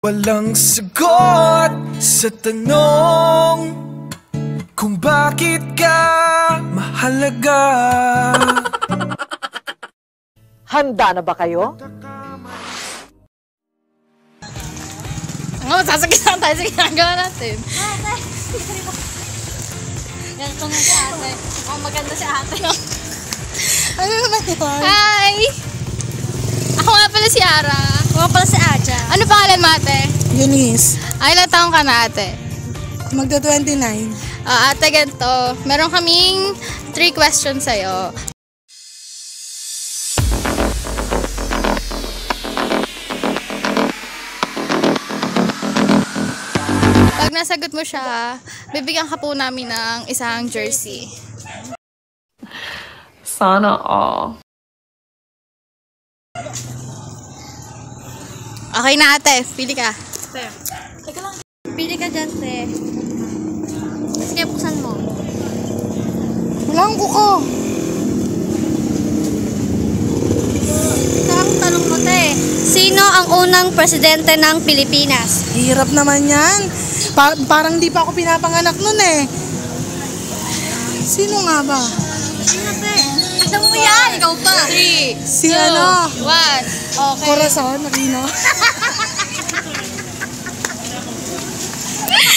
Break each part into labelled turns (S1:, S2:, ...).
S1: Walang sagot sa tanong kung bakit ka mahalaga.
S2: Handa na ba kayo?
S3: Sasakit lang tayo sa ginagawa natin. Ganito nga si ate. Maganda si ate.
S4: Ano naman yun?
S3: Hi! Ako nga pala si Ara.
S4: Ako nga pala si Aja.
S3: Ano pangalan mo, ate?
S4: Eunice.
S3: Ay, ilang taong ka na, ate?
S4: Magda 29.
S3: Ate, ganito. Meron kaming 3 questions sa'yo. Pag nasagot mo siya, bibigyan ka po namin ng isang jersey.
S5: Sana all.
S3: Okay na, ate. Pili ka.
S4: Teka lang. Pili ka dyan, te. Sige, buksan mo. Wala akong kuko.
S6: Ang tanong mo, te. Sino ang unang presidente ng Pilipinas?
S4: Hirap naman yan. Parang di pa ako pinapanganak nun eh. Sino nga ba?
S6: Sino, te? Alam mo yan, ikaw pa.
S3: 3,
S4: Si
S3: 2,
S4: ano?
S3: 1. Okay.
S4: Corazon, Aquino.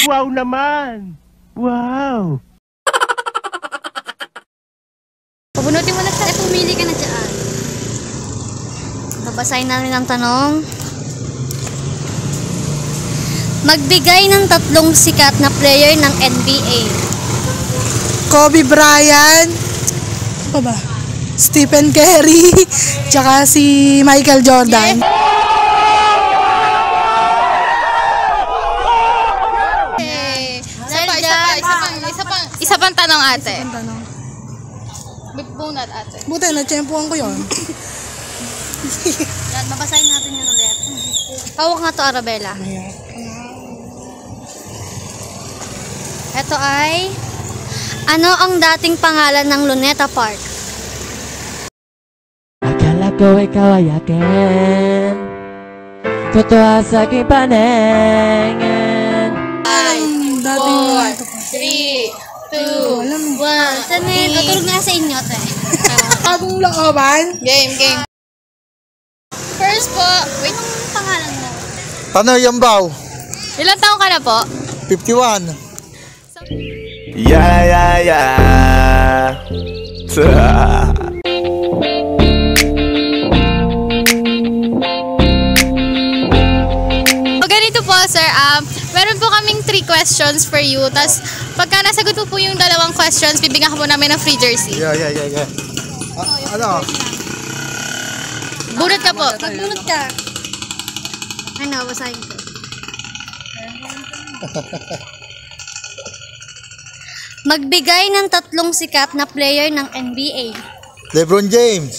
S7: Wow naman! Wow!
S6: Pabunutin mo na siya. Pumili ka na dyan. Babasahin namin ang tanong. Magbigay ng 3 sikat na player ng NBA.
S4: Kobe Bryant. Ano ba? Stephen Curry. Tsaka si Michael Jordan.
S3: Isa pang tanong, ate.
S4: Ang tanong.
S3: Bunat, ate.
S4: Buti, na-tsempuhan ko yun.
S6: Yan, babasahin natin yun ulit. Hawak nga to, Arabella. Ito ay, ano ang dating pangalan ng Luneta Park?
S7: Akala ko ikaw ay akin, totoo sa aking paningin.
S4: Ang dating
S3: 3, 2, 1.
S6: Tani, tutulog na sa inyo, te.
S4: bagong looban.
S3: Game. First po, wait.
S6: Anong pangalan mo?
S8: Ano Yambaw?
S3: Ilang taong ka na po?
S8: 51.
S1: Yeah.
S3: O ganito po, sir. Meron po kaming 3 questions for you. Tapos, pagka nasagot po yung 2 questions, bibigyan ka po namin ng free jersey.
S8: Yeah. Ano?
S3: Bunot ka po.
S6: Magbunot ka. Ano, basahin ko. Magbigay ng 3 sikat na player ng NBA.
S8: LeBron James.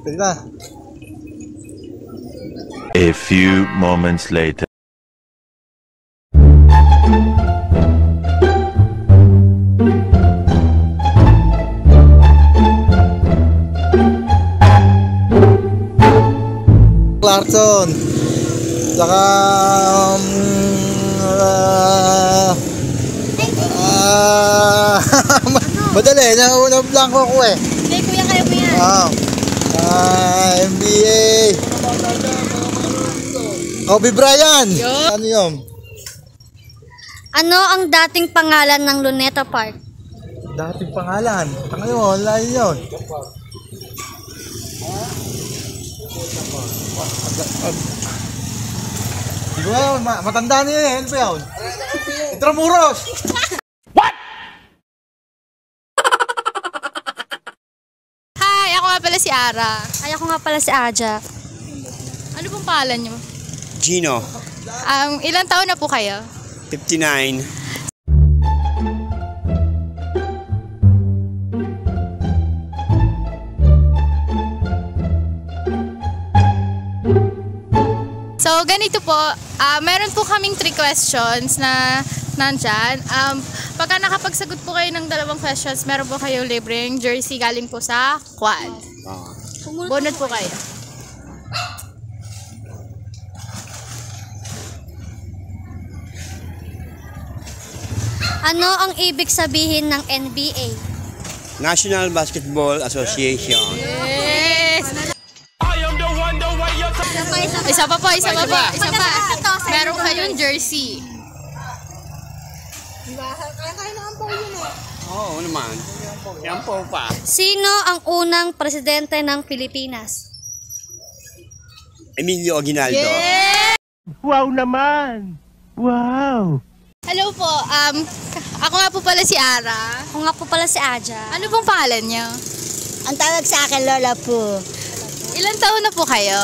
S8: Pwede na.
S9: A few moments later.
S8: Clarkson. Saka madali, na-blanco ko eh.
S6: Hindi, kuya, kayo mo yan.
S8: NBA. Kobe Bryant. Ano yun?
S6: Ano ang dating pangalan ng Luneta Park?
S8: Dating pangalan. Ano yun? Wala yun. Di ba yun? Matanda na yun eh. Ano ba yun? Intramuros!
S3: Hi, ako nga pala si Ara.
S6: Ay, ako nga pala si Aja.
S3: Ano pong pangalan niyo?
S10: Gino,
S3: Ilang taon na po kayo?
S10: 59.
S3: So, ganito po, meron po kaming 3 questions na nandyan. Pagka nakapagsagot po kayo ng 2 questions, meron po kayo libreng jersey galing po sa Quad. Bonus po kayo.
S6: Ano ang ibig sabihin ng NBA?
S10: National Basketball Association.
S3: Yes! Isa pa po. Meron kayong jersey.
S10: Oo naman. Yan po pa.
S6: Sino ang unang presidente ng Pilipinas?
S10: Emilio Aguinaldo.
S3: Yes!
S7: Wow naman! Wow!
S3: Hello po. Ako nga po pala si Ara.
S6: Ako nga po pala si Aja.
S3: Ano pong pangalan niyo?
S5: Ang tawag sa akin, Lola po.
S3: Ilang taon na po kayo?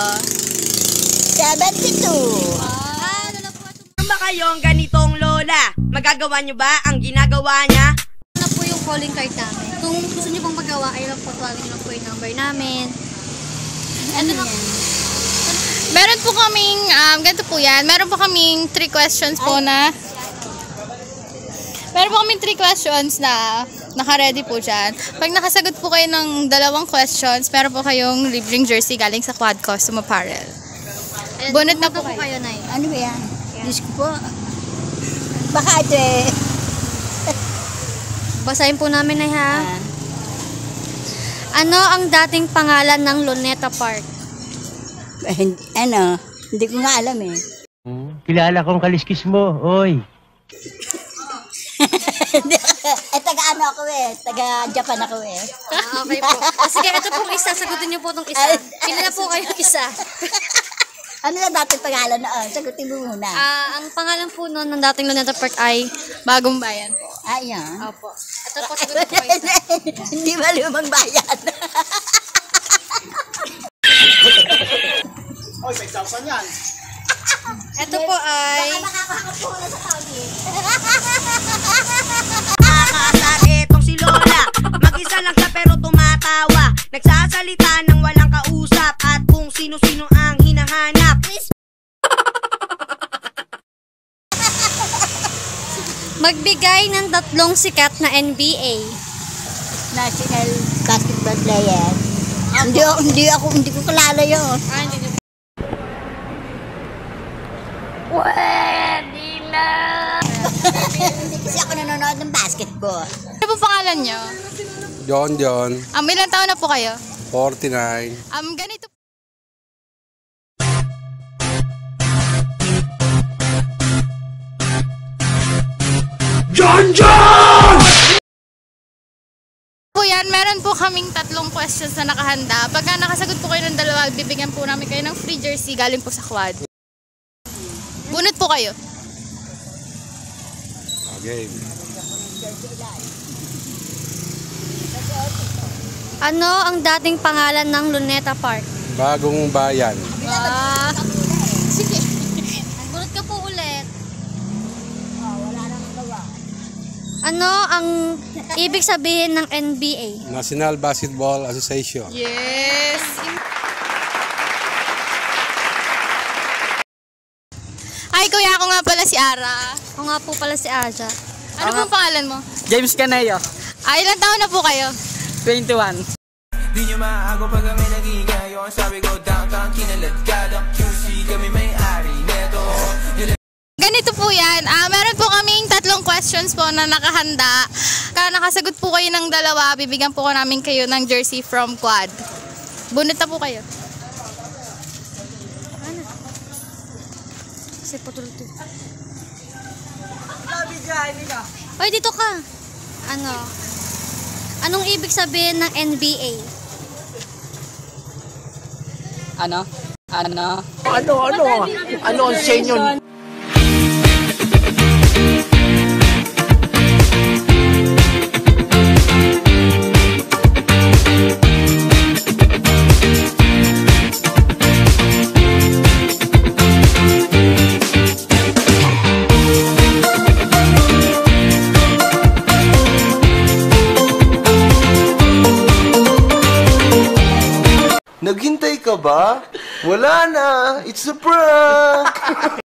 S5: 72.
S11: Ano ba kayong ganitong lola? Magagawa nyo ba ang ginagawa niya?
S6: Ano po yung calling card namin? Kung gusto nyo pong magawa, ay lang po po yung number namin. Ano lang?
S3: Meron po kaming, ganito po yan. Meron po kaming 3 questions po na... Meron po kaming 3 questions na naka-ready po dyan. Pag nakasagot po kayo ng 2 questions, meron po kayong libreng jersey galing sa Quad Custom Apparel. Bunot na po kayo, Nay.
S5: Ano ba yan? Diyos ko po. Baka ito eh.
S6: Basahin po namin, Nay, ha? Ano ang dating pangalan ng Luneta Park?
S5: Hindi ko nga alam eh.
S7: Kilala kong kaliskis mo, oy.
S5: Taga-ano ako eh. Taga-Japan ako eh.
S6: Okay po. Sige, ito pong isa. Sagutin niyo po itong isa. Pili na po kayong isa.
S5: Ano na dating pangalan noon? Sagutin mo muna.
S6: Ang pangalan po noon ng dating Luneta Park ay
S3: Bagong Bayan po.
S5: Yan.
S6: Opo. Ito po, sagutin po isa.
S5: Hindi ba lumang bayan?
S8: Oy, 6,000 yan.
S6: Ito po ay...
S5: Makakapula sa Saudi.
S11: Nakakasar etong si Lola. Mag-isa lang siya pero tumatawa. Nagsasalita ng walang kausap at kung sino-sino ang hinahanap.
S6: Magbigay ng 3 sikat na NBA.
S5: National basketball player. Hindi ko kilala yun. Hindi kasi ako nanonood ng basketball.
S3: Ano po pangalan niyo?
S12: John.
S3: Ilang taon na po kayo?
S12: 49.
S3: Ganito.
S1: John!
S3: Po yan, meron po kaming 3 questions na nakahanda. Pagka nakasagot po kayo ng 2, bibigyan po namin kayo ng free jersey galing po sa Quad. Bunot po kayo.
S12: Okay.
S6: Ano ang dating pangalan ng Luneta Park?
S12: Bagong Bayan.
S6: Sige. Bunot ka po ulit.
S5: Wala nang gawa.
S6: Ano ang ibig sabihin ng NBA?
S12: National Basketball Association.
S3: Yes! Hi, kuya. Ako nga pala si Ara.
S6: Ako nga po pala si Aja.
S3: Ano pong pangalan mo?
S13: James Caneo.
S3: Ilang taon na po kayo?
S13: 21.
S1: Di nyo maago pag kami nagigayo. Sabi ko downtown, kinaladkada QC, kami may-ari neto.
S3: Ganito po yan. Meron po kaming 3 questions po na nakahanda. Kaya nakasagot po kayo ng 2, bibigyan po namin kayo ng jersey from Quad. Bunot na po kayo.
S6: Kasi putol to. Oy, dito ka. Anong ibig sabihin ng NBA?
S13: Ano?
S1: Ano ang senyo? Naghintay ka ba? Wala na! It's a prank!